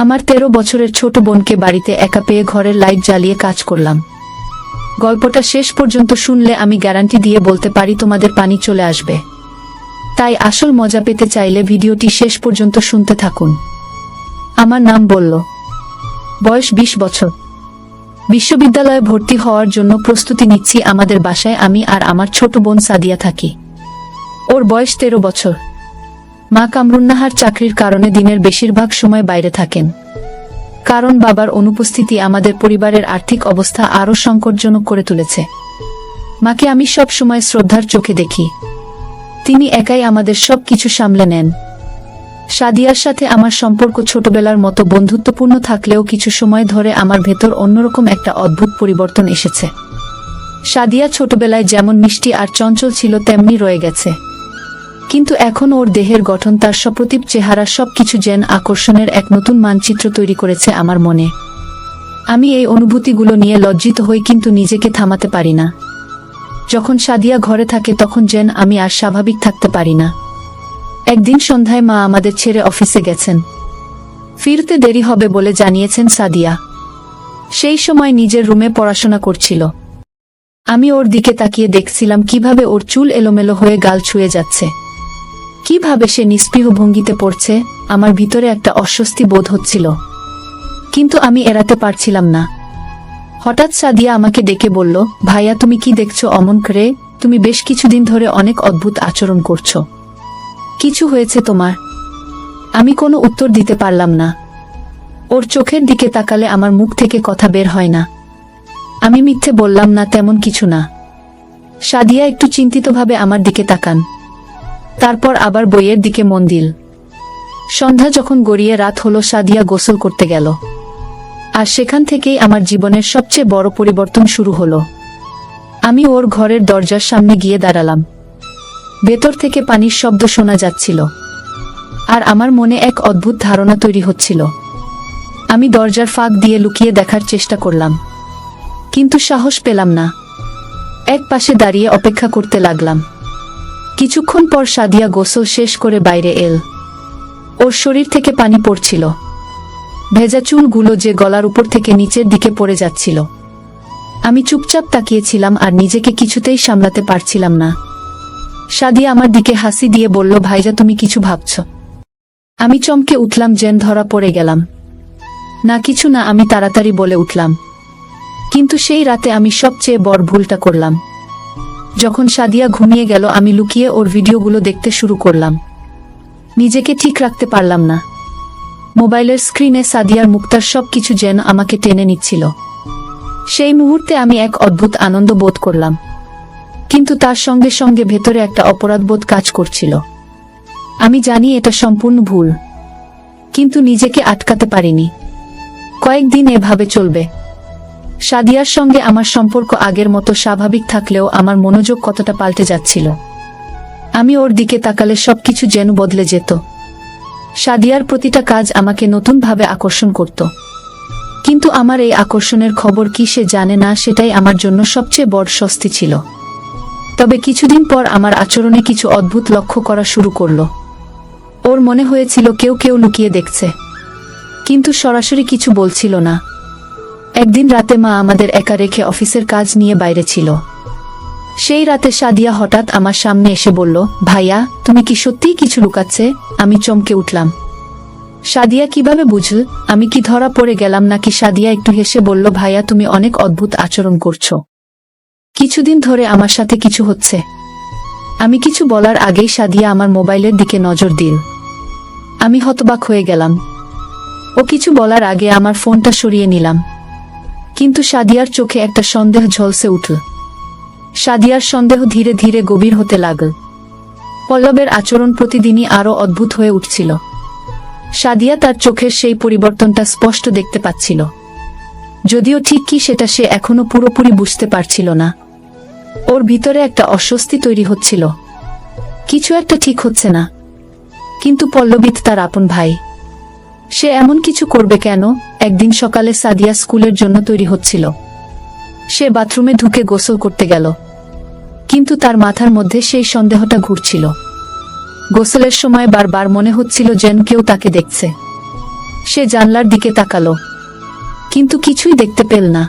আমার 13 বছরের ছোট বোনকে বাড়িতে একা পেয়ে ঘরের লাইট জ্বালিয়ে কাজ করলাম। গল্পটা শেষ পর্যন্ত শুনলে আমি গ্যারান্টি দিয়ে বলতে পারি তোমাদের পানি চলে আসবে। তাই আসল মজা পেতে চাইলে ভিডিওটি শেষ পর্যন্ত শুনতে থাকুন। আমার নাম বলল। বয়স 20 বছর। বিশ্ববিদ্যালয়ে ভর্তি হওয়ার জন্য প্রস্তুতি নিচ্ছি। আমাদের বাসায় আমি আর আমার ছোট বোন সাদিয়া থাকি। ওর বয়স 13 বছর। মা কামরুন্নাহার চাকরির কারণে দিনের বেশিরভাগ সময় বাইরে থাকেন। কারণ বাবার অনুপস্থিতি আমাদের পরিবারের আর্থিক অবস্থা আরও সংকটজনক করে তুলেছে। মাকে আমি সব সময় শ্রদ্ধার চোখে দেখি। তিনি একাই আমাদের সব কিছু সামলে নেন। সাদিয়ার সাথে আমার সম্পর্ক ছোটবেলার মতো বন্ধুত্বপূর্ণ থাকলেও কিছু সময় ধরে আমার ভেতর অন্যরকম একটা অদ্ভুত পরিবর্তন এসেছে। সাদিয়া ছোটবেলায় যেমন মিষ্টি আর চঞ্চল ছিল তেমনি রয়ে গেছে, কিন্তু এখন ওর দেহের গঠন, তার সপ্রতিভ চেহারা সবকিছু যেন আকর্ষণের এক নতুন মানচিত্র তৈরি করেছে আমার মনে। আমি এই অনুভূতিগুলো নিয়ে লজ্জিত হই, কিন্তু নিজেকে থামাতে পারি না। যখন সাদিয়া ঘরে থাকে তখন যেন আমি আর স্বাভাবিক থাকতে পারি না। একদিন সন্ধ্যায় মা আমাদের ছেড়ে অফিসে গেছেন। ফিরতে দেরি হবে বলে জানিয়েছেন সাদিয়া। সেই সময় নিজের রুমে পড়াশোনা করছিল। আমি ওর দিকে তাকিয়ে দেখছিলাম কিভাবে ওর চুল এলোমেলো হয়ে গাল ছুঁয়ে যাচ্ছে, কিভাবে সে নিস্পৃহ ভঙ্গিতে পড়ছে। আমার ভিতরে একটা অস্বস্তি বোধ হচ্ছিল, কিন্তু আমি এড়াতে পারছিলাম না। হঠাৎ সাদিয়া আমাকে ডেকে বলল, ভাইয়া তুমি কি দেখছো অমন করে? তুমি বেশ কিছুদিন ধরে অনেক অদ্ভুত আচরণ করছো। কিছু হয়েছে তোমার? আমি কোনো উত্তর দিতে পারলাম না। ওর চোখের দিকে তাকালে আমার মুখ থেকে কথা বের হয় না। আমি মিথ্যে বললাম না, তেমন কিছু না। সাদিয়া একটু চিন্তিতভাবে আমার দিকে তাকান, তারপর আবার বইয়ের দিকে মন দিল। সন্ধ্যা যখন গড়িয়ে রাত হলো, সাদিয়া গোসল করতে গেল। আর সেখান থেকেই আমার জীবনের সবচেয়ে বড় পরিবর্তন শুরু হলো। আমি ওর ঘরের দরজার সামনে গিয়ে দাঁড়ালাম। ভেতর থেকে পানির শব্দ শোনা যাচ্ছিল, আর আমার মনে এক অদ্ভুত ধারণা তৈরি হচ্ছিল। আমি দরজার ফাঁক দিয়ে লুকিয়ে দেখার চেষ্টা করলাম, কিন্তু সাহস পেলাম না। এক পাশে দাঁড়িয়ে অপেক্ষা করতে লাগলাম। কিছুক্ষণ পর সাদিয়া গোসল শেষ করে বাইরে এল। ওর শরীর থেকে পানি পড়ছিল, ভেজা চুলগুলো যে গলার উপর থেকে নিচের দিকে পড়ে যাচ্ছিল। আমি চুপচাপ তাকিয়েছিলাম আর নিজেকে কিছুতেই সামলাতে পারছিলাম না। সাদিয়া আমার দিকে হাসি দিয়ে বলল, ভাইজা তুমি কিছু ভাবছ? আমি চমকে উঠলাম, যেন ধরা পড়ে গেলাম। না কিছু না, আমি তাড়াতাড়ি বলে উঠলাম। কিন্তু সেই রাতে আমি সবচেয়ে বড় ভুলটা করলাম। যখন সাদিয়া ঘুমিয়ে গেল আমি লুকিয়ে ওর ভিডিওগুলো দেখতে শুরু করলাম। নিজেকে ঠিক রাখতে পারলাম না। মোবাইলের স্ক্রিনে সাদিয়ার মুক্তার সবকিছু যেন আমাকে টেনে নিচ্ছিল। সেই মুহূর্তে আমি এক অদ্ভুত আনন্দ বোধ করলাম, কিন্তু তার সঙ্গে সঙ্গে ভেতরে একটা অপরাধবোধ কাজ করছিল। আমি জানি এটা সম্পূর্ণ ভুল, কিন্তু নিজেকে আটকাতে পারিনি। কয়েকদিন এভাবে চলবে। সাদিয়ার সঙ্গে আমার সম্পর্ক আগের মতো স্বাভাবিক থাকলেও আমার মনোযোগ কতটা পাল্টে যাচ্ছিল। আমি ওর দিকে তাকালে সবকিছু যেন বদলে যেত। সাদিয়ার প্রতিটা কাজ আমাকে নতুনভাবে আকর্ষণ করত, কিন্তু আমার এই আকর্ষণের খবর কি সে জানে না, সেটাই আমার জন্য সবচেয়ে বড় স্বস্তি ছিল। তবে কিছুদিন পর আমার আচরণে কিছু অদ্ভুত লক্ষ্য করা শুরু করলো। ওর মনে হয়েছিল কেউ কেউ লুকিয়ে দেখছে, কিন্তু সরাসরি কিছু বলছিল না। একদিন রাতে মা আমাদের একা রেখে অফিসের কাজ নিয়ে বাইরে ছিল। সেই রাতে সাদিয়া হঠাৎ আমার সামনে এসে বলল, ভাইয়া তুমি কি সত্যিই কিছু লুকাচ্ছে? আমি চমকে উঠলাম। সাদিয়া কিভাবে বুঝল? আমি কি ধরা পড়ে গেলাম নাকি? সাদিয়া একটু হেসে বলল, ভাইয়া তুমি অনেক অদ্ভুত আচরণ করছো। কিছুদিন ধরে আমার সাথে কিছু হচ্ছে। আমি কিছু বলার আগেই সাদিয়া আমার মোবাইলের দিকে নজর দিল। আমি হতবাক হয়ে গেলাম। ও কিছু বলার আগে আমার ফোনটা সরিয়ে নিলাম, কিন্তু সাদিয়ার চোখে একটা সন্দেহ ঝলসে উঠল। সাদিয়ার সন্দেহ ধীরে ধীরে গভীর হতে লাগল। পল্লবের আচরণ প্রতিদিনই আরো অদ্ভুত হয়ে উঠছিল। সাদিয়া তার চোখের সেই পরিবর্তনটা স্পষ্ট দেখতে পাচ্ছিল, যদিও ঠিক কি সেটা সে এখনো পুরোপুরি বুঝতে পারছিল না। ওর ভিতরে একটা অস্বস্তি তৈরি হচ্ছিল, কিছু একটা ঠিক হচ্ছে না। কিন্তু পল্লবিত তার আপন ভাই, সে এমন কিছু করবে কেন? একদিন সকালে সাদিয়া স্কুলের জন্য তৈরি হচ্ছিল। সে বাথরুমে ঢুকে গোসল করতে গেল, কিন্তু তার মাথার মধ্যে সেই সন্দেহটা ঘুরছিল। গোসলের সময় বারবার মনে হচ্ছিল যেন কেউ তাকে দেখছে। সে জানলার দিকে তাকালো, কিন্তু কিছুই দেখতে পেল না।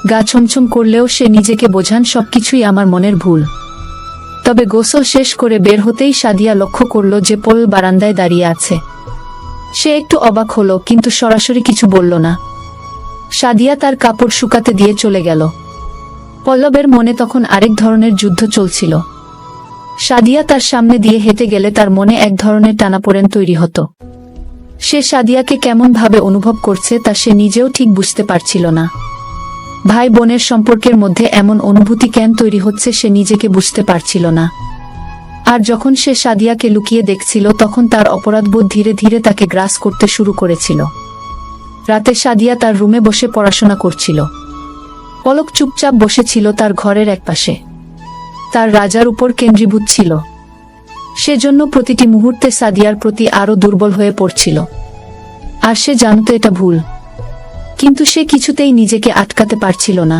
গা ছমছম করলেও সে নিজেকে বোঝান সবকিছুই আমার মনের ভুল। তবে গোসল শেষ করে বের হতেই সাদিয়া লক্ষ্য করল যে পল্লব বারান্দায় দাঁড়িয়ে আছে। সে একটু অবাক হলো, কিন্তু সরাসরি কিছু বলল না। সাদিয়া তার কাপড় শুকাতে দিয়ে চলে গেল। পল্লবের মনে তখন আরেক ধরনের যুদ্ধ চলছিল। সাদিয়া তার সামনে দিয়ে হেঁটে গেলে তার মনে এক ধরনের টানাপোড়েন তৈরি হতো। সে সাদিয়াকে কেমন ভাবে অনুভব করছে তা সে নিজেও ঠিক বুঝতে পারছিল না। ভাই বোনের সম্পর্কের মধ্যে এমন অনুভূতি কেন তৈরি হচ্ছে সে নিজেকে বুঝতে পারছিল না। আর যখন সে সাদিয়াকে লুকিয়ে দেখছিল তখন তার অপরাধবোধ ধীরে ধীরে তাকে গ্রাস করতে শুরু করেছিল। রাতে সাদিয়া তার রুমে বসে পড়াশোনা করছিল। পলক চুপচাপ বসেছিল তার ঘরের একপাশে। তার রাজার উপর কেন্দ্রীভূত ছিল। সেজন্য প্রতিটি মুহূর্তে সাদিয়ার প্রতি আরো দুর্বল হয়ে পড়ছিল। আর সে জানত এটা ভুল, কিন্তু সে কিছুতেই নিজেকে আটকাতে পারছিল না।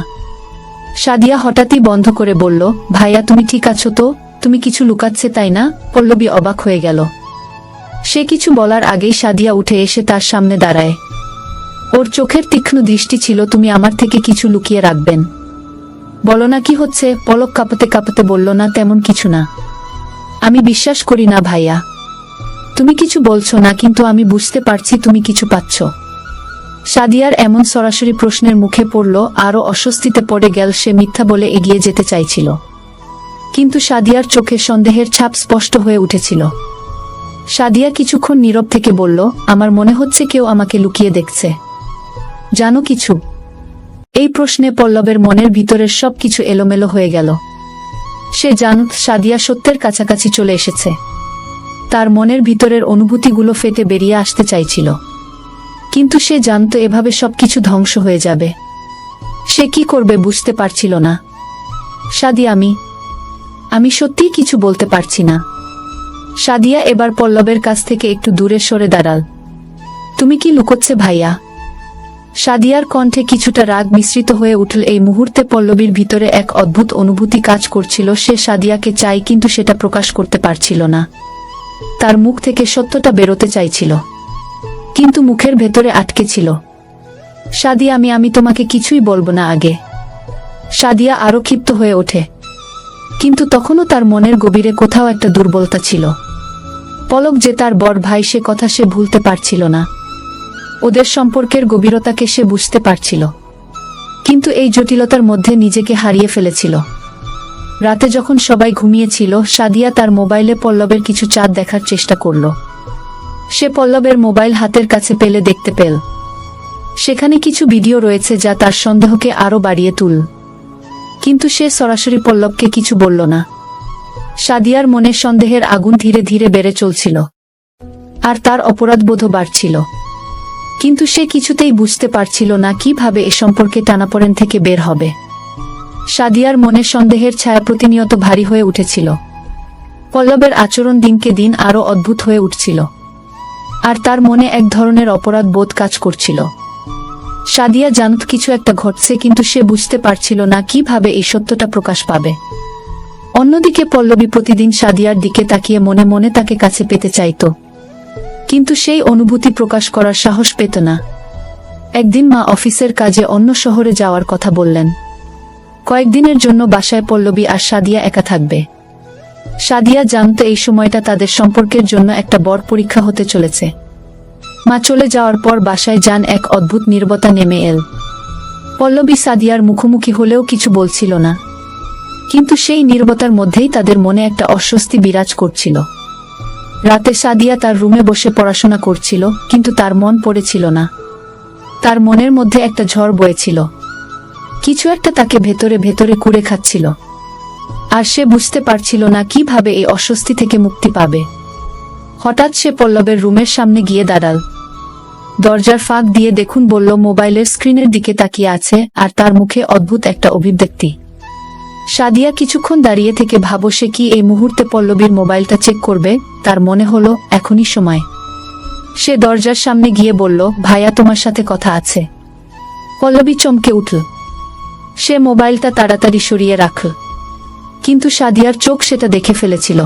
সাদিয়া হঠাৎই বন্ধ করে বলল, ভাইয়া তুমি ঠিক আছো তো? তুমি কিছু লুকাচ্ছে তাই না? পল্লবী অবাক হয়ে গেল। সে কিছু বলার আগেই সাদিয়া উঠে এসে তার সামনে দাঁড়ায়। ওর চোখের তীক্ষ্ণ দৃষ্টি ছিল, তুমি আমার থেকে কিছু লুকিয়ে রাখবেন? বলো না কি হচ্ছে? পলক কাঁপাতে কাঁপাতে বলল, না তেমন কিছু না। আমি বিশ্বাস করি না ভাইয়া। তুমি কিছু বলছো না, কিন্তু আমি বুঝতে পারছি তুমি কিছু পাচ্ছ। সাদিয়ার এমন সরাসরি প্রশ্নের মুখে পড়ল, আরো অস্বস্তিতে পড়ে গেল। সে মিথ্যা বলে এগিয়ে যেতে চাইছিল, কিন্তু সাদিয়ার চোখে সন্দেহের ছাপ স্পষ্ট হয়ে উঠেছিল। সাদিয়া কিছুক্ষণ নীরব থেকে বলল, আমার মনে হচ্ছে কেউ আমাকে লুকিয়ে দেখছে। জানো কিছু? এই প্রশ্নে পল্লবের মনের ভিতরের সবকিছু এলোমেলো হয়ে গেল। সে জানত সাদিয়া সত্যের কাছাকাছি চলে এসেছে। তার মনের ভিতরের অনুভূতিগুলো ফেটে বেরিয়ে আসতে চাইছিল, কিন্তু সে জানত এভাবে সবকিছু ধ্বংস হয়ে যাবে। সে কি করবে বুঝতে পারছিল না। সাদিয়া, আমি সত্যিই কিছু বলতে পারছি না। সাদিয়া এবার পল্লবের কাছ থেকে একটু দূরে সরে দাঁড়াল। তুমি কি লুকোচ্ছে ভাইয়া? সাদিয়ার কণ্ঠে কিছুটা রাগ মিশ্রিত হয়ে উঠল। এই মুহূর্তে পল্লবীর ভিতরে এক অদ্ভুত অনুভূতি কাজ করছিল। সে সাদিয়াকে চাই, কিন্তু সেটা প্রকাশ করতে পারছিল না। তার মুখ থেকে সত্যটা বেরোতে চাইছিল, কিন্তু মুখের ভেতরে আটকে ছিল। সাদিয়া, আমি তোমাকে কিছুই বলবো না আগে। সাদিয়া আরো ক্ষিপ্ত হয়ে ওঠে, কিন্তু তখনও তার মনের গভীরে কোথাও একটা দুর্বলতা ছিল। পলক যে তার বড় ভাই, সে কথা সে ভুলতে পারছিল না। ওদের সম্পর্কের গভীরতাকে সে বুঝতে পারছিল, কিন্তু এই জটিলতার মধ্যে নিজেকে হারিয়ে ফেলেছিল। রাতে যখন সবাই ঘুমিয়েছিল, সাদিয়া তার মোবাইলে পল্লবের কিছু চাঁদ দেখার চেষ্টা করল। সে পল্লবের মোবাইল হাতের কাছে পেলে দেখতে পেল সেখানে কিছু ভিডিও রয়েছে যা তার সন্দেহকে আরো বাড়িয়ে তুলল, কিন্তু সে সরাসরি পল্লবকে কিছু বলল না। সাদিয়ার মনে সন্দেহের আগুন ধীরে ধীরে বেড়ে চলছিল, আর তার অপরাধবোধও বাড়ছিল, কিন্তু সে কিছুতেই বুঝতে পারছিল না কিভাবে এ সম্পর্কে টানাপোড়েন থেকে বের হবে। সাদিয়ার মনে সন্দেহের ছায়া প্রতিনিয়ত ভারী হয়ে উঠেছিল। পল্লবের আচরণ দিনকে দিন আরো অদ্ভুত হয়ে উঠছিল, আর তার মনে এক ধরনের অপরাধ বোধ কাজ করছিল। সাদিয়া জানত কিছু একটা ঘটছে, কিন্তু সে বুঝতে পারছিল না কিভাবে এই সত্যটা প্রকাশ পাবে। অন্যদিকে পল্লবী প্রতিদিন সাদিয়ার দিকে তাকিয়ে মনে মনে তাকে কাছে পেতে চাইত, কিন্তু সেই অনুভূতি প্রকাশ করার সাহস পেত না। একদিন মা অফিসের কাজে অন্য শহরে যাওয়ার কথা বললেন। কয়েকদিনের জন্য বাসায় পল্লবী আর সাদিয়া একা থাকবে। সাদিয়া জানত এই সময়টা তাদের সম্পর্কের জন্য একটা বড় পরীক্ষা হতে চলেছে। মা চলে যাওয়ার পর বাসায় যান এক অদ্ভুত নীরবতা নেমে এল। পল্লবী সাদিয়ার মুখোমুখি হলেও কিছু বলছিল না, কিন্তু সেই নীরবতার মধ্যেই তাদের মনে একটা অস্বস্তি বিরাজ করছিল। রাতে সাদিয়া তার রুমে বসে পড়াশোনা করছিল, কিন্তু তার মন পড়েছিল না। তার মনের মধ্যে একটা ঝড় বয়েছিল, কিছু একটা তাকে ভেতরে ভেতরে কুড়ে খাচ্ছিল, আর সে বুঝতে পারছিল না কিভাবে এই অস্বস্তি থেকে মুক্তি পাবে। হঠাৎ সে পল্লবের রুমের সামনে গিয়ে দাঁড়াল। দরজার ফাঁক দিয়ে দেখুন বলল মোবাইলের স্ক্রিনের দিকে তাকিয়ে আছে, আর তার মুখে অদ্ভুত একটা অভিব্যক্তি। সাদিয়া কিছুক্ষণ দাঁড়িয়ে থেকে ভাবো সে কি এই মুহূর্তে পল্লবীর মোবাইলটা চেক করবে। তার মনে হলো এখনই সময়। সে দরজার সামনে গিয়ে বলল, ভাইয়া তোমার সাথে কথা আছে। পল্লবী চমকে উঠল। সে মোবাইলটা তাড়াতাড়ি সরিয়ে রাখল, কিন্তু সাদিয়ার চোখ সেটা দেখে ফেলেছিল।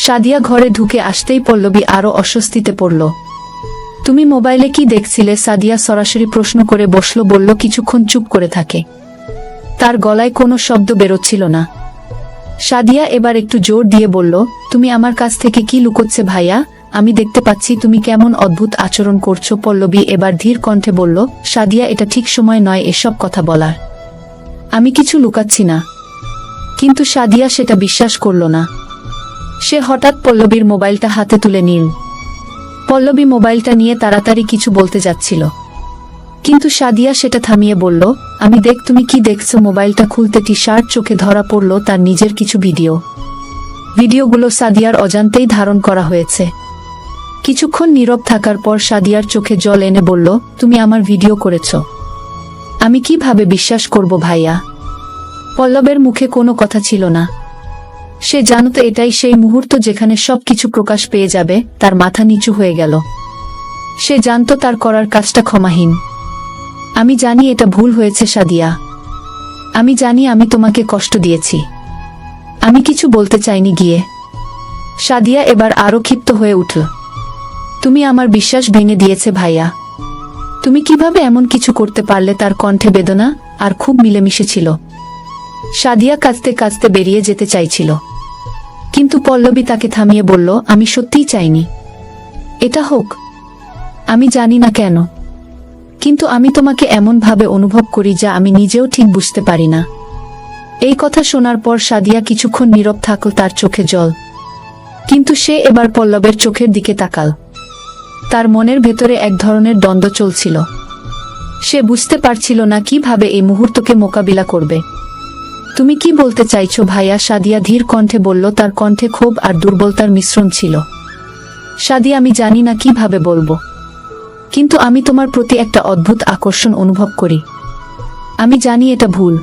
সাদিয়া ঘরে ঢুকে আসতেই পল্লবী আরো অস্বস্তিতে পড়ল। তুমি মোবাইলে কি দেখছিলে? সাদিয়া সরাসরি প্রশ্ন করে বসল, বলল কিছুক্ষণ চুপ করে থাকে। তার গলায় কোনো শব্দ বেরোচ্ছিল না। সাদিয়া এবার একটু জোর দিয়ে বলল, তুমি আমার কাছ থেকে কি লুকোচ্ছে ভাইয়া? আমি দেখতে পাচ্ছি তুমি কেমন অদ্ভুত আচরণ করছো। পল্লবী এবার ধীর কণ্ঠে বলল, সাদিয়া এটা ঠিক সময় নয় এসব কথা বলার। আমি কিছু লুকাচ্ছি না। কিন্তু সাদিয়া সেটা বিশ্বাস করল না। সে হঠাৎ পল্লবীর মোবাইলটা হাতে তুলে নিল। পল্লবী মোবাইলটা নিয়ে তাড়াতাড়ি কিছু বলতে যাচ্ছিল, কিন্তু সাদিয়া সেটা থামিয়ে বলল, আমি দেখ। তুমি কি দেখছো? মোবাইলটা খুলতে টি-শার্ট চোখে ধরা পড়ল তার নিজের কিছু ভিডিওগুলো সাদিয়ার অজান্তেই ধারণ করা হয়েছে। কিছুক্ষণ নীরব থাকার পর সাদিয়ার চোখে জল এনে বলল, তুমি আমার ভিডিও করেছ? আমি কিভাবে বিশ্বাস করব ভাইয়া? পল্লবের মুখে কোনো কথা ছিল না। সে জানত এটাই সেই মুহূর্ত যেখানে সবকিছু প্রকাশ পেয়ে যাবে। তার মাথা নিচু হয়ে গেল। সে জানত তার করার কাজটা ক্ষমাহীন। আমি জানি এটা ভুল হয়েছে সাদিয়া। আমি জানি আমি তোমাকে কষ্ট দিয়েছি। আমি কিছু বলতে চাইনি গিয়ে। সাদিয়া এবার আরো ক্ষিপ্ত হয়ে উঠল। তুমি আমার বিশ্বাস ভেঙে দিয়েছে ভাইয়া। তুমি কিভাবে এমন কিছু করতে পারলে? তার কণ্ঠে বেদনা আর খুব মিলেমিশে ছিল। সাদিয়া কাঁদতে কাঁদতে বেরিয়ে যেতে চাইছিল, কিন্তু পল্লবী তাকে থামিয়ে বলল, আমি সত্যিই চাইনি এটা হোক। আমি জানি না কেন, কিন্তু আমি তোমাকে এমন ভাবে অনুভব করি যা আমি নিজেও ঠিক বুঝতে পারি না। এই কথা শোনার পর সাদিয়া কিছুক্ষণ নীরব থাকল, তার চোখে জল। কিন্তু সে এবার পল্লবের চোখের দিকে তাকাল। তার মনের ভেতরে এক ধরনের দ্বন্দ্ব চলছিল। সে বুঝতে পারছিল না কিভাবে এই মুহূর্তকে মোকাবিলা করবে। তুমি কি বলতে চাইছো ভাইয়া? সাদিয়া ধীর কণ্ঠে বলল, তার কণ্ঠে ক্ষোভ আর দুর্বলতার মিশ্রণ ছিল। সাদিয়া, আমি জানি না কিভাবে বলবো, কিন্তু আমি তোমার প্রতি একটা অদ্ভুত আকর্ষণ অনুভব করি। আমি জানি এটা ভুল।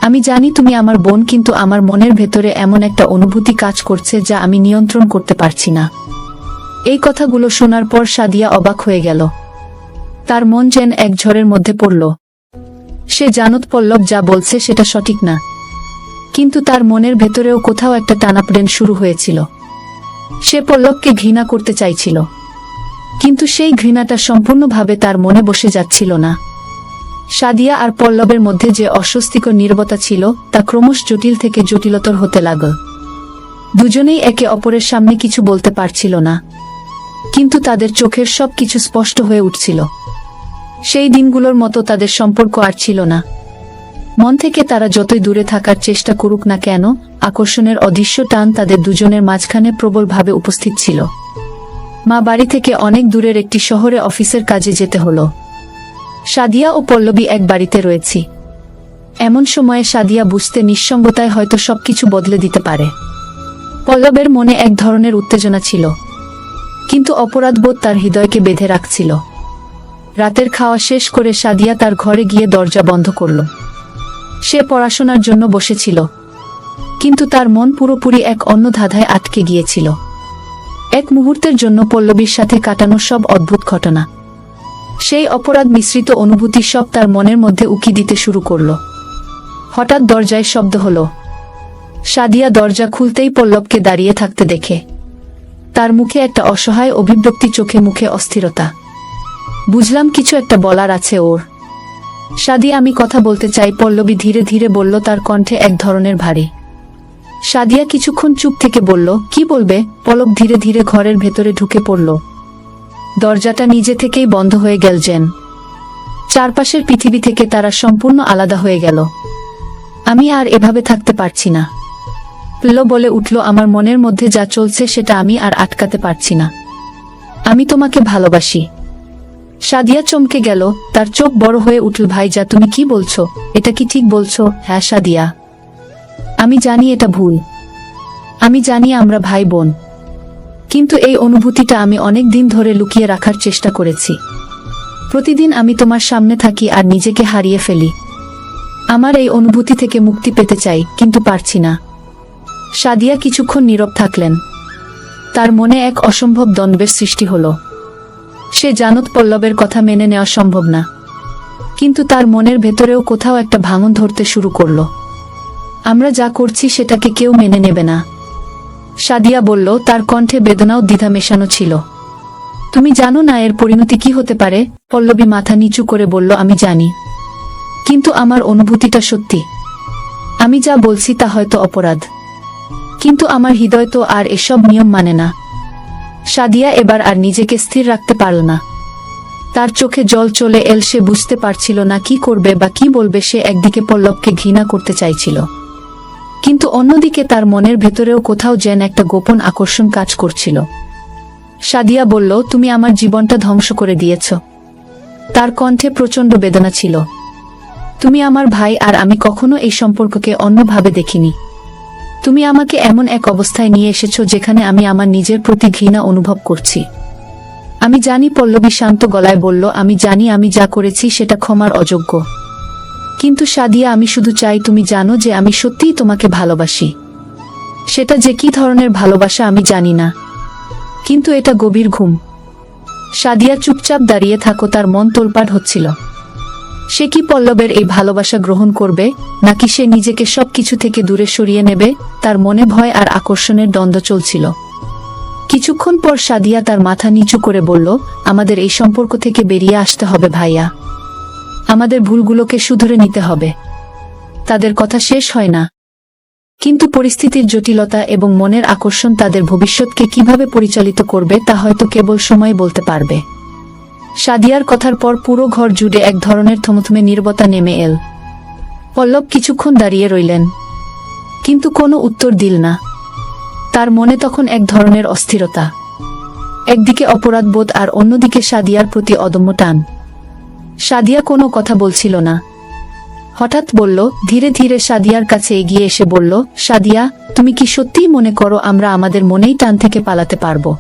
আমি জানি তুমি আমার বোন, কিন্তু আমার মনের ভেতরে এমন একটা অনুভূতি কাজ করছে যা আমি নিয়ন্ত্রণ করতে পারছি না। এই কথাগুলো শোনার পর সাদিয়া অবাক হয়ে গেল। তার মন যেন এক ঝড়ের মধ্যে পড়ল। সে জানত পল্লব যা বলছে সেটা সঠিক না, কিন্তু তার মনের ভেতরেও কোথাও একটা টানাপোড়েন শুরু হয়েছিল। সে পল্লবকে ঘৃণা করতে চাইছিল, কিন্তু সেই ঘৃণাটা সম্পূর্ণভাবে তার মনে বসে যাচ্ছিল না। সাদিয়া আর পল্লবের মধ্যে যে অস্বস্তিকর নীরবতা ছিল তা ক্রমশ জটিল থেকে জটিলতর হতে লাগল। দুজনেই একে অপরের সামনে কিছু বলতে পারছিল না, কিন্তু তাদের চোখের সব কিছু স্পষ্ট হয়ে উঠছিল। সেই দিনগুলোর মতো তাদের সম্পর্ক আর ছিল না। মন থেকে তারা যতই দূরে থাকার চেষ্টা করুক না কেন, আকর্ষণের অদৃশ্য টান তাদের দুজনের মাঝখানে প্রবলভাবে উপস্থিত ছিল। মা বাড়ি থেকে অনেক দূরের একটি শহরে অফিসের কাজে যেতে হলো। সাদিয়া ও পল্লবী এক বাড়িতে রয়েছি। এমন সময়ে সাদিয়া বুঝতে নিঃসঙ্গতায় হয়তো সবকিছু বদলে দিতে পারে। পল্লবের মনে এক ধরনের উত্তেজনা ছিল, কিন্তু অপরাধবোধ তার হৃদয়কে বেঁধে রাখছিল। রাতের খাওয়া শেষ করে সাদিয়া তার ঘরে গিয়ে দরজা বন্ধ করল। সে পড়াশোনার জন্য বসেছিল, কিন্তু তার মন পুরোপুরি এক অন্য ধাঁধায় আটকে গিয়েছিল। এক মুহূর্তের জন্য পল্লবীর সাথে কাটানো সব অদ্ভুত ঘটনা, সেই অপরাধ মিশ্রিত অনুভূতি সব তার মনের মধ্যে উকি দিতে শুরু করল। হঠাৎ দরজায় শব্দ হলো। সাদিয়া দরজা খুলতেই পল্লবকে দাঁড়িয়ে থাকতে দেখে। তার মুখে একটা অসহায় অভিব্যক্তি, চোখে মুখে অস্থিরতা। বুঝলাম কিছু একটা বলার আছে ওর। সাদিয়া, আমি কথা বলতে চাই, পল্লবী ধীরে ধীরে বলল, তার কণ্ঠে এক ধরনের ভারী। সাদিয়া কিছুক্ষণ চুপ থেকে বলল, কি বলবে? পলক ধীরে ধীরে ঘরের ভেতরে ঢুকে পড়ল। দরজাটা নিজে থেকেই বন্ধ হয়ে গেল, যেন চারপাশের পৃথিবী থেকে তারা সম্পূর্ণ আলাদা হয়ে গেল। আমি আর এভাবে থাকতে পারছি না, পল্লব বলে উঠল, আমার মনের মধ্যে যা চলছে সেটা আমি আর আটকাতে পারছি না। আমি তোমাকে ভালোবাসি। সাদিয়া চমকে গেল, তার চোখ বড় হয়ে উঠল। ভাইজা, তুমি কি বলছো? এটা কি ঠিক বলছো? হ্যাঁ সাদিয়া, আমি জানি এটা ভুল। আমি জানি আমরা ভাই বোন, কিন্তু এই অনুভূতিটা আমি অনেক দিন ধরে লুকিয়ে রাখার চেষ্টা করেছি। প্রতিদিন আমি তোমার সামনে থাকি আর নিজেকে হারিয়ে ফেলি। আমার এই অনুভূতি থেকে মুক্তি পেতে চাই, কিন্তু পারছি না। সাদিয়া কিছুক্ষণ নীরব থাকলেন। তার মনে এক অসম্ভব দ্বন্দ্বের সৃষ্টি হলো। সে জানত পল্লবের কথা মেনে নেওয়া সম্ভব না, কিন্তু তার মনের ভেতরেও কোথাও একটা ভাঙন ধরতে শুরু করলো। আমরা যা করছি সেটাকে কেউ মেনে নেবে না, সাদিয়া বলল, তার কণ্ঠে বেদনাও দ্বিধা মেশানো ছিল। তুমি জানো না এর পরিণতি কি হতে পারে? পল্লবী মাথা নিচু করে বলল, আমি জানি, কিন্তু আমার অনুভূতিটা সত্যি। আমি যা বলছি তা হয়তো অপরাধ, কিন্তু আমার হৃদয় তো আর এসব নিয়ম মানে না। সাদিয়া এবার আর নিজেকে স্থির রাখতে পারল না। তার চোখে জল চলে এল। সে বুঝতে পারছিল না কি করবে বা কি বলবে। সে একদিকে পল্লবকে ঘৃণা করতে চাইছিল, কিন্তু অন্যদিকে তার মনের ভেতরেও কোথাও যেন একটা গোপন আকর্ষণ কাজ করছিল। সাদিয়া বলল, তুমি আমার জীবনটা ধ্বংস করে দিয়েছ। তার কণ্ঠে প্রচণ্ড বেদনা ছিল। তুমি আমার ভাই, আর আমি কখনো এই সম্পর্ককে অন্যভাবে দেখিনি। তুমি আমাকে এমন এক অবস্থায় নিয়ে এসেছো যেখানে আমি আমার নিজের প্রতি ঘৃণা অনুভব করছি। আমি জানি, পল্লবী শান্ত গলায় বলল, আমি জানি আমি যা করেছি সেটা ক্ষমার অযোগ্য। কিন্তু সাদিয়া, আমি শুধু চাই তুমি জানো যে আমি সত্যিই তোমাকে ভালোবাসি। সেটা যে কি ধরনের ভালোবাসা আমি জানি না, কিন্তু এটা গভীর ঘুম। সাদিয়া চুপচাপ দাঁড়িয়ে থাকো। তার মন তোলপাড় হচ্ছিল। সে কি পল্লবের এই ভালোবাসা গ্রহণ করবে, নাকি সে নিজেকে সবকিছু থেকে দূরে সরিয়ে নেবে? তার মনে ভয় আর আকর্ষণের দ্বন্দ্ব চলছিল। কিছুক্ষণ পর সাদিয়া তার মাথা নিচু করে বলল, আমাদের এই সম্পর্ক থেকে বেরিয়ে আসতে হবে ভাইয়া। আমাদের ভুলগুলোকে শুধরে নিতে হবে। তাদের কথা শেষ হয় না, কিন্তু পরিস্থিতির জটিলতা এবং মনের আকর্ষণ তাদের ভবিষ্যৎকে কিভাবে পরিচালিত করবে তা হয়তো কেবল সময় বলতে পারবে। সাদিয়ার কথার পর পুরো ঘর জুড়ে এক ধরনের থমথমে নীরবতা নেমে এল। পল্লব কিছুক্ষণ দাঁড়িয়ে রইলেন, কিন্তু কোনো উত্তর দিল না। তার মনে তখন এক ধরনের অস্থিরতা, একদিকে অপরাধবোধ আর অন্যদিকে সাদিয়ার প্রতি অদম্য টান। সাদিয়া কোনো কথা বলছিল না। হঠাৎ বলল, ধীরে ধীরে সাদিয়ার কাছে এগিয়ে এসে বলল, সাদিয়া, তুমি কি সত্যিই মনে করো আমরা আমাদের মনেই টান থেকে পালাতে পারবো?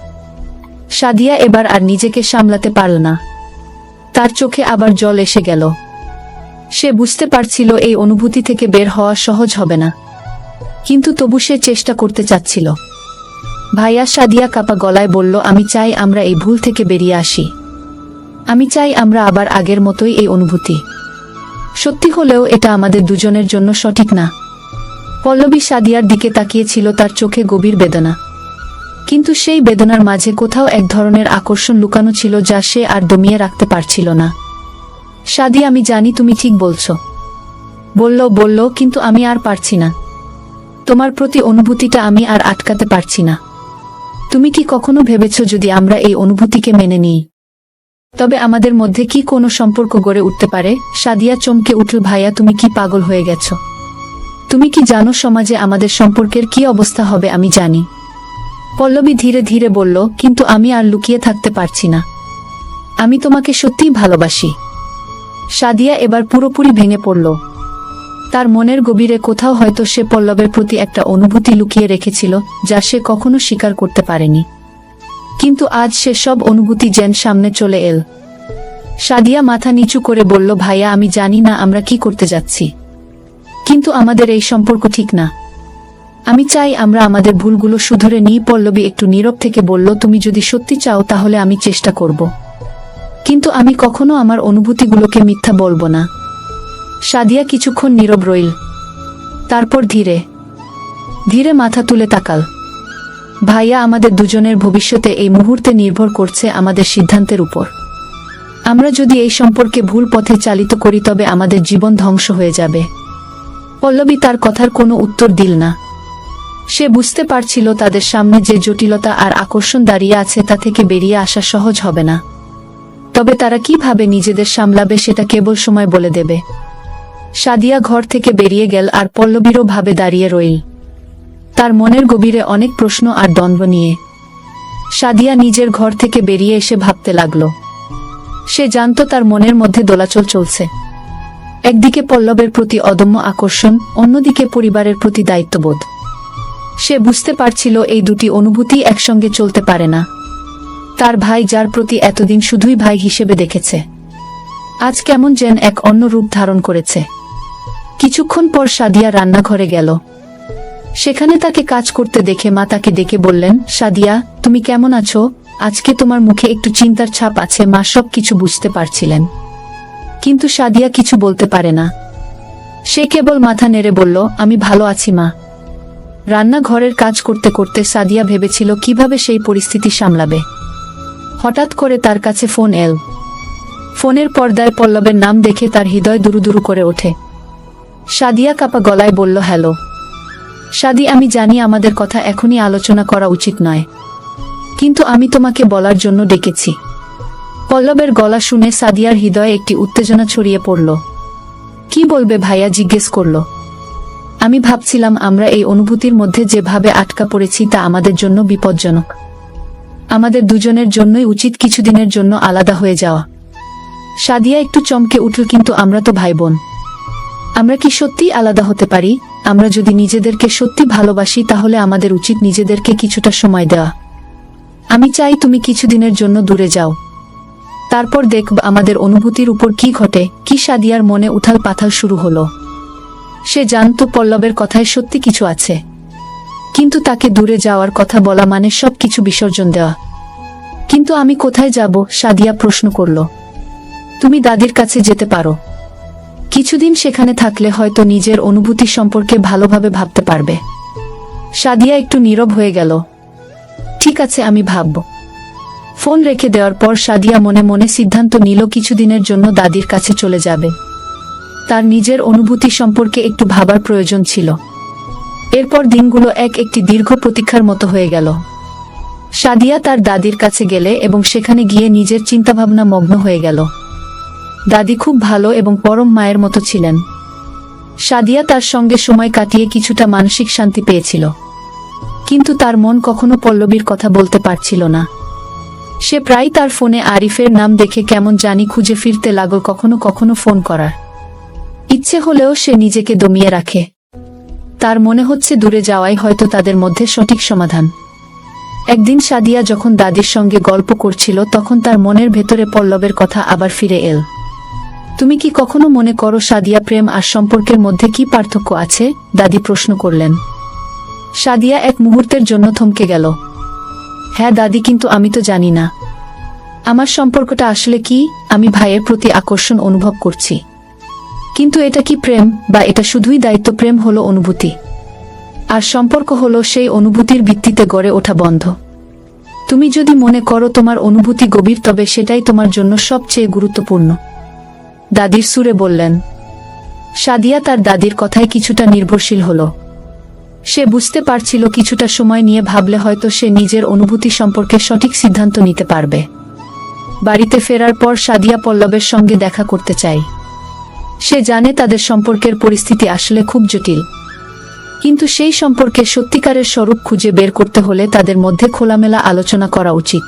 সাদিয়া এবার আর নিজেকে সামলাতে পারল না। তার চোখে আবার জল এসে গেল। সে বুঝতে পারছিল এই অনুভূতি থেকে বের হওয়া সহজ হবে না, কিন্তু তবু সে চেষ্টা করতে চাচ্ছিল। ভাইয়া, সাদিয়া কাপা গলায় বলল, আমি চাই আমরা এই ভুল থেকে বেরিয়ে আসি। আমি চাই আমরা আবার আগের মতোই এই অনুভূতি সত্যি হলেও এটা আমাদের দুজনের জন্য সঠিক না। পল্লবী সাদিয়ার দিকে তাকিয়েছিল, তার চোখে গভীর বেদনা, কিন্তু সেই বেদনার মাঝে কোথাও এক ধরনের আকর্ষণ লুকানো ছিল যা সে আর দমিয়ে রাখতে পারছিল না। সাদিয়া, আমি জানি তুমি ঠিক বলছো, বলল, কিন্তু আমি আর পারছি না। তোমার প্রতি অনুভূতিটা আমি আর আটকাতে পারছি না। তুমি কি কখনো ভেবেছো যদি আমরা এই অনুভূতিকে মেনে নিই, তবে আমাদের মধ্যে কি কোনো সম্পর্ক গড়ে উঠতে পারে? সাদিয়া চমকে উঠল, ভাইয়া, তুমি কি পাগল হয়ে গেছো? তুমি কি জানো সমাজে আমাদের সম্পর্কের কি অবস্থা হবে? আমি জানি। পল্লবী ধীরে ধীরে বলল, কিন্তু আমি আর লুকিয়ে থাকতে পারছি না। আমি তোমাকে সত্যিই ভালোবাসি। সাদিয়া এবার পুরোপুরি ভেঙে পড়ল। তার মনের গভীরে কোথাও হয়তো সে পল্লবের প্রতি একটা অনুভূতি লুকিয়ে রেখেছিল যা সে কখনো স্বীকার করতে পারেনি, কিন্তু আজ সে সব অনুভূতি যেন সামনে চলে এল। সাদিয়া মাথা নিচু করে বলল, ভাইয়া, আমি জানি না আমরা কি করতে যাচ্ছি, কিন্তু আমাদের এই সম্পর্ক ঠিক না। আমি চাই আমরা আমাদের ভুলগুলো শুধরে নিই। পল্লবী একটু নীরব থেকে বলল, তুমি যদি সত্যি চাও তাহলে আমি চেষ্টা করব, কিন্তু আমি কখনো আমার অনুভূতিগুলোকে মিথ্যা বলবো না। সাদিয়া কিছুক্ষণ নীরব রইল, তারপর ধীরে ধীরে মাথা তুলে তাকাল। ভাইয়া, আমাদের দুজনের ভবিষ্যতে এই মুহূর্তে নির্ভর করছে আমাদের সিদ্ধান্তের উপর। আমরা যদি এই সম্পর্কে ভুল পথে চালিত করি তবে আমাদের জীবন ধ্বংস হয়ে যাবে। পল্লবী তার কথার কোনো উত্তর দিল না। সে বুঝতে পারছিল তাদের সামনে যে জটিলতা আর আকর্ষণ দাঁড়িয়ে আছে তা থেকে বেরিয়ে আসা সহজ হবে না, তবে তারা কিভাবে নিজেদের সামলাবে সেটা কেবল সময় বলে দেবে। সাদিয়া ঘর থেকে বেরিয়ে গেল আর পল্লবীরও ভাবে দাঁড়িয়ে রইল, তার মনের গভীরে অনেক প্রশ্ন আর দ্বন্দ্ব নিয়ে। সাদিয়া নিজের ঘর থেকে বেরিয়ে এসে ভাবতে লাগল। সে জানত তার মনের মধ্যে দোলাচল চলছে। একদিকে পল্লবের প্রতি অদম্য আকর্ষণ, অন্যদিকে পরিবারের প্রতি দায়িত্ববোধ। সে বুঝতে পারছিল এই দুটি অনুভূতি একসঙ্গে চলতে পারে না। তার ভাই, যার প্রতি এতদিন শুধুই ভাই হিসেবে দেখেছে, আজ কেমন যেন এক অন্য রূপ ধারণ করেছে। কিছুক্ষণ পর সাদিয়া রান্নাঘরে গেল। সেখানে তাকে কাজ করতে দেখে মা তাকে ডেকে বললেন, সাদিয়া, তুমি কেমন আছো? আজকে তোমার মুখে একটু চিন্তার ছাপ আছে। মা সব কিছু বুঝতে পারছিলেন, কিন্তু সাদিয়া কিছু বলতে পারে না। সে কেবল মাথা নেড়ে বলল, আমি ভালো আছি মা। রান্নাঘরের কাজ করতে করতে সাদিয়া ভেবেছিল কিভাবে সেই পরিস্থিতি সামলাবে। হঠাৎ করে তার কাছে ফোন এল। ফোনের পর্দায় পল্লবের নাম দেখে তার হৃদয় দুরুদুরু করে ওঠে। সাদিয়া কাপা গলায় বলল, হ্যালো সাদি, আমি জানি আমাদের কথা এখনই আলোচনা করা উচিত নয়, কিন্তু আমি তোমাকে বলার জন্য ডেকেছি। পল্লবের গলা শুনে সাদিয়ার হৃদয়ে একটি উত্তেজনা ছড়িয়ে পড়ল। কি বলবে ভাইয়া, জিজ্ঞেস করল। আমি ভাবছিলাম আমরা এই অনুভূতির মধ্যে যেভাবে আটকা পড়েছি তা আমাদের জন্য বিপজ্জনক। আমাদের দুজনের জন্যই উচিত কিছুদিনের জন্য আলাদা হয়ে যাওয়া। সাদিয়া একটু চমকে উঠল, কিন্তু আমরা তো ভাই বোন, আমরা কি সত্যিই আলাদা হতে পারি? আমরা যদি নিজেদেরকে সত্যি ভালোবাসি তাহলে আমাদের উচিত নিজেদেরকে কিছুটা সময় দেওয়া। আমি চাই তুমি কিছুদিনের জন্য দূরে যাও, তারপর দেখব আমাদের অনুভূতির উপর কি ঘটে। কি সাদিয়ার মনে উথাল পাথাল শুরু হলো। সে জানত পল্লবের কথায় সত্যি কিছু আছে, কিন্তু তাকে দূরে যাওয়ার কথা বলা মানে সবকিছু বিসর্জন দেওয়া। কিন্তু আমি কোথায় যাব? সাদিয়া প্রশ্ন করল। তুমি দাদির কাছে যেতে পারো, কিছুদিন সেখানে থাকলে হয়তো নিজের অনুভূতি সম্পর্কে ভালোভাবে ভাবতে পারবে। সাদিয়া একটু নীরব হয়ে গেল। ঠিক আছে, আমি ভাবব। ফোন রেখে দেওয়ার পর সাদিয়া মনে মনে সিদ্ধান্ত নিল কিছুদিনের জন্য দাদির কাছে চলে যাবে। তার নিজের অনুভূতি সম্পর্কে একটু ভাবার প্রয়োজন ছিল। এরপর দিনগুলো একটি দীর্ঘ প্রতীক্ষার মতো হয়ে গেল। সাদিয়া তার দাদির কাছে গেলে এবং সেখানে গিয়ে নিজের চিন্তাভাবনা মগ্ন হয়ে গেল। দাদি খুব ভালো এবং পরম মায়ের মতো ছিলেন। সাদিয়া তার সঙ্গে সময় কাটিয়ে কিছুটা মানসিক শান্তি পেয়েছিল, কিন্তু তার মন কখনো পল্লবীর কথা বলতে পারছিল না। সে প্রায় তার ফোনে আরিফের নাম দেখে কেমন জানি খুঁজে ফিরতে লাগল, কখনো কখনো ফোন করার ইচ্ছে হলেও সে নিজেকে দমিয়ে রাখে। তার মনে হচ্ছে দূরে যাওয়াই হয়তো তাদের মধ্যে সঠিক সমাধান। একদিন সাদিয়া যখন দাদির সঙ্গে গল্প করছিল তখন তার মনের ভেতরে পল্লবের কথা আবার ফিরে এল। তুমি কি কখনো মনে করো সাদিয়া, প্রেম আর সম্পর্কের মধ্যে কি পার্থক্য আছে? দাদি প্রশ্ন করলেন। সাদিয়া এক মুহূর্তের জন্য থমকে গেল। হ্যাঁ দাদি, কিন্তু আমি তো জানি না আমার সম্পর্কটা আসলে কি। আমি ভাইয়ের প্রতি আকর্ষণ অনুভব করছি, কিন্তু এটা কি প্রেম, বা এটা শুধুই দায়িত্ব? প্রেম হলো অনুভূতি, আর সম্পর্ক হলো সেই অনুভূতির ভিত্তিতে গড়ে ওঠা বন্ধ। তুমি যদি মনে করো তোমার অনুভূতি গভীর, তবে সেটাই তোমার জন্য সবচেয়ে গুরুত্বপূর্ণ, দাদির সুরে বললেন। সাদিয়া তার দাদির কথায় কিছুটা নির্ভরশীল হলো। সে বুঝতে পারছিল কিছুটা সময় নিয়ে ভাবলে হয়তো সে নিজের অনুভূতি সম্পর্কে সঠিক সিদ্ধান্ত নিতে পারবে। বাড়িতে ফেরার পর সাদিয়া পল্লবের সঙ্গে দেখা করতে চায়। সে জানে তাদের সম্পর্কের পরিস্থিতি আসলে খুব জটিল, কিন্তু সেই সম্পর্কের সত্যিকারের স্বরূপ খুঁজে বের করতে হলে তাদের মধ্যে খোলামেলা আলোচনা করা উচিত।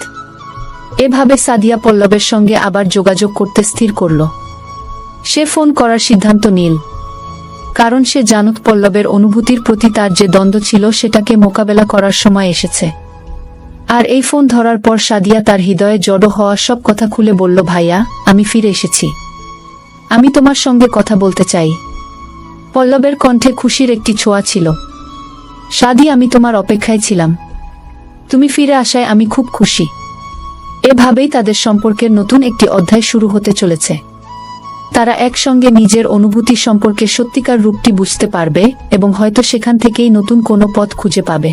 এভাবে সাদিয়া পল্লবের সঙ্গে আবার যোগাযোগ করতে স্থির করল। সে ফোন করার সিদ্ধান্ত নিল, কারণ সে জানত পল্লবের অনুভূতির প্রতি তার যে দ্বন্দ্ব ছিল সেটাকে মোকাবেলা করার সময় এসেছে। আর এই ফোন ধরার পর সাদিয়া তার হৃদয়ে জড়ো হওয়া সব কথা খুলে বলল, ভাইয়া, আমি ফিরে এসেছি, আমি তোমার সঙ্গে কথা বলতে চাই। পল্লবের কণ্ঠে খুশির একটি ছোঁয়া ছিল। সাদি, আমি তোমার অপেক্ষায় ছিলাম, তুমি ফিরে আসায় আমি খুব খুশি। এভাবেই তাদের সম্পর্কের নতুন একটি অধ্যায় শুরু হতে চলেছে। তারা একসঙ্গে নিজের অনুভূতি সম্পর্কে সত্যিকার রূপটি বুঝতে পারবে এবং হয়তো সেখান থেকেই নতুন কোনো পথ খুঁজে পাবে।